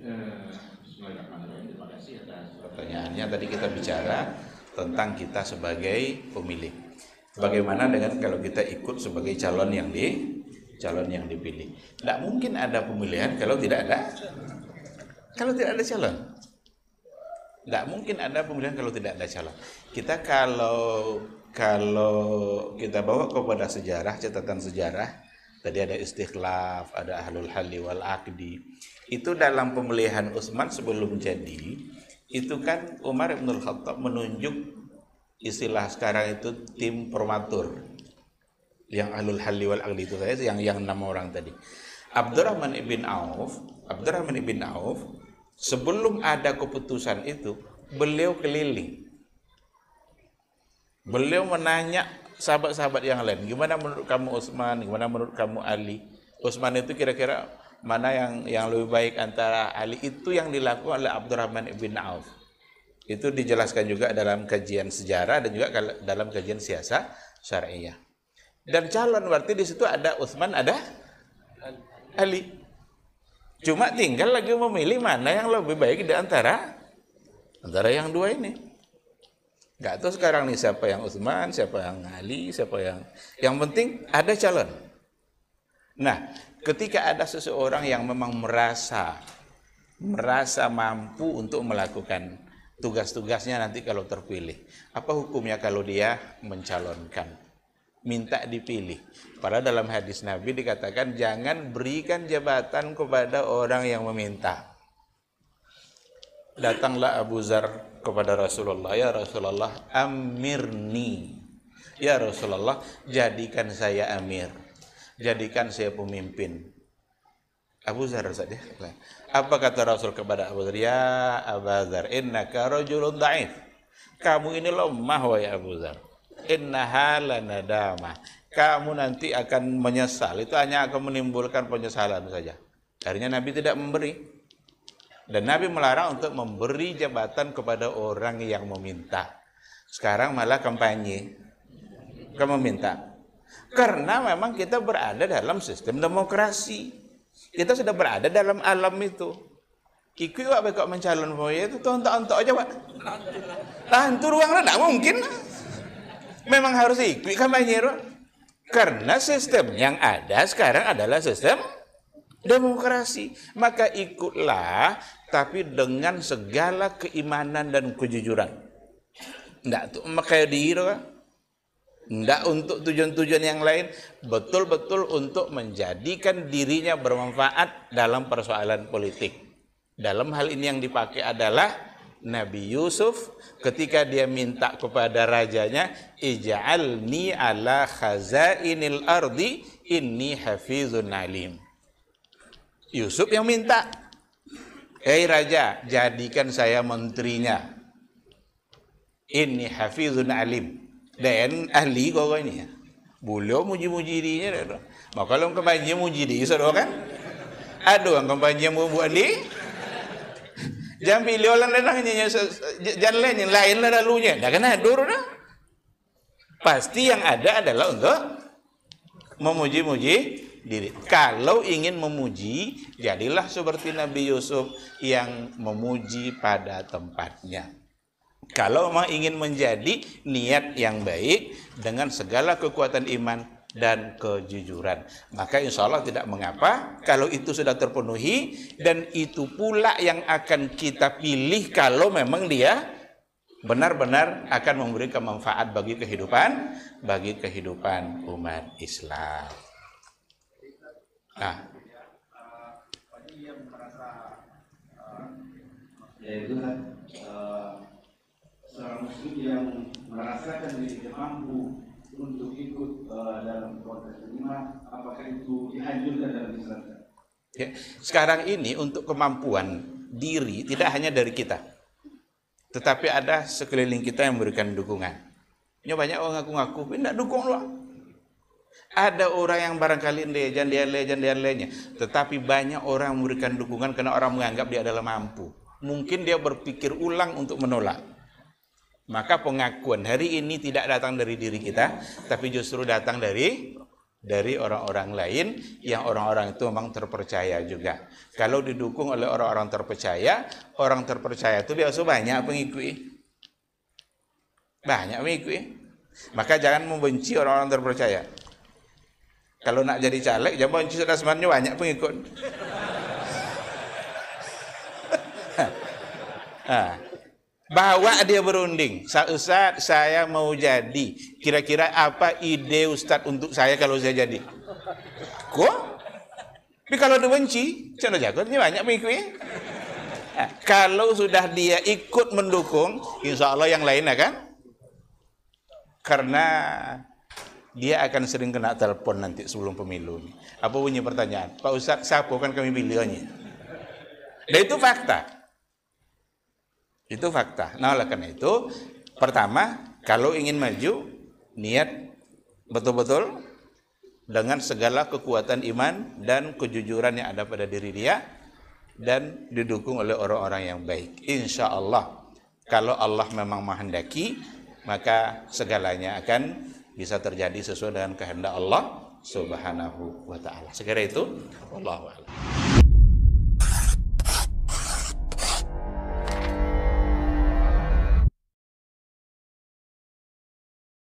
Bismillahirrahmanirrahim. Terima kasih atas pertanyaannya. Tadi kita bicara tentang kita sebagai pemilih. Bagaimana dengan kalau kita ikut sebagai calon yang dipilih? Tidak mungkin ada pemilihan kalau tidak ada calon. Tidak mungkin ada pemilihan kalau tidak ada calon. Kita kalau kita bawa kepada sejarah, catatan sejarah, tadi ada istikhlaf, ada ahlul halli wal aqdi. Itu dalam pemilihan Utsman sebelum jadi, itu kan Umar bin Khattab menunjuk istilah sekarang itu tim promatur. Yang ahlul halli wal aqdi itu saya yang 6 orang tadi. Abdurrahman ibn Auf sebelum ada keputusan itu, beliau keliling. Beliau menanya sahabat-sahabat yang lain, gimana menurut kamu Utsman, gimana menurut kamu Ali? Utsman itu kira-kira mana yang lebih baik antara Ali? Itu yang dilakukan oleh Abdurrahman ibn Auf. Itu dijelaskan juga dalam kajian sejarah dan juga dalam kajian siasat syariah. Dan calon berarti di situ ada Utsman, ada Ali. Cuma tinggal lagi memilih mana yang lebih baik di antara yang dua ini. Gak tahu sekarang nih siapa yang Utsman, siapa yang Ali, siapa yang penting ada calon. Nah, ketika ada seseorang yang memang merasa mampu untuk melakukan tugas-tugasnya nanti kalau terpilih, apa hukumnya kalau dia mencalonkan, minta dipilih? Padahal dalam hadis Nabi dikatakan jangan berikan jabatan kepada orang yang meminta. Datanglah Abu Dzar kepada Rasulullah, ya Rasulullah, amirni. Ya Rasulullah, jadikan saya amir, jadikan saya pemimpin. Abu Dzar saja. Apa kata Rasul kepada Abu Dzar? Ya Abu Dzar, innaka rajulun dha'if. Kamu ini lemah wahai Abu Dzar. Innaha lanadamah. Kamu nanti akan menyesal. Itu hanya akan menimbulkan penyesalan saja. Akhirnya Nabi tidak memberi. Dan Nabi melarang untuk memberi jabatan kepada orang yang meminta. Sekarang malah kampanye meminta. Karena memang kita berada dalam sistem demokrasi. Kita sudah berada dalam alam itu. Ikut wak bekok mencalon boya itu tontok-ontok aja Pak. Hantu ruang tidak mungkin. Memang harus ikut kampanye. Karena sistem yang ada sekarang adalah sistem demokrasi. Maka ikutlah, tapi dengan segala keimanan dan kejujuran. Tidak untuk memakai diri, tidak untuk tujuan-tujuan yang lain, betul-betul untuk menjadikan dirinya bermanfaat dalam persoalan politik. Dalam hal ini yang dipakai adalah Nabi Yusuf ketika dia minta kepada rajanya, ij'alni ala khazainil ardi inni hafizun alim. Yusuf yang minta, hei raja, jadikan saya menterinya. Inni hafizun alim. Dan ahli kau ini ya. Beliau muji-muji dirinya. Maka kalau kampanye muji diri, saudara kan? Ada yang kampanye buat dia. Jangan pilih orang lainnya, jangan lain lah lalunya. Dah kena adur dah. Pasti yang ada adalah untuk memuji-muji diri. Kalau ingin memuji, jadilah seperti Nabi Yusuf yang memuji pada tempatnya. Kalau memang ingin menjadi niat yang baik dengan segala kekuatan iman dan kejujuran, maka insya Allah tidak mengapa kalau itu sudah terpenuhi, dan itu pula yang akan kita pilih kalau memang dia benar-benar akan memberikan manfaat bagi kehidupan umat Islam. Nah, yaitu seorang muslim yang merasakan dirinya mampu untuk ikut dalam konteks kelima, apakah itu dianjurkan dalam Islam? Ya, sekarang ini untuk kemampuan diri tidak hanya dari kita, tetapi ada sekeliling kita yang memberikan dukungan. Ini banyak orang ngaku-ngaku, tidak dukung loh. Ada orang yang barangkali lejan-lejannya, tetapi banyak orang memberikan dukungan karena orang menganggap dia adalah mampu. Mungkin dia berpikir ulang untuk menolak. Maka pengakuan hari ini tidak datang dari diri kita, tapi justru datang dari dari orang-orang lain yang orang-orang itu memang terpercaya juga. Kalau didukung oleh orang-orang terpercaya itu biasa banyak pengikut. Banyak pengikut. Maka jangan membenci orang-orang terpercaya. Kalau nak jadi caleg, jangan benci sudah sebenarnya banyak pengikut. Bawa dia berunding. Ustaz, saya mau jadi. Kira-kira apa ide Ustaz untuk saya kalau saya jadi? Kok? Tapi kalau dibenci, contoh jago, ini banyak pengikutnya. Kalau sudah dia ikut mendukung, insya Allah yang lain akan. Karena dia akan sering kena telepon nanti sebelum pemilu. Apa bunyi pertanyaan? Pak Ustaz, siapa kan kami pilihnya? Dan itu fakta. Itu fakta. Nah, oleh karena itu, pertama, kalau ingin maju, niat betul-betul dengan segala kekuatan iman dan kejujuran yang ada pada diri dia dan didukung oleh orang-orang yang baik. Insya Allah, kalau Allah memang menghendaki, maka segalanya akan bisa terjadi sesuai dengan kehendak Allah Subhanahu wa taala. Sekira itu, wallahu a'lam.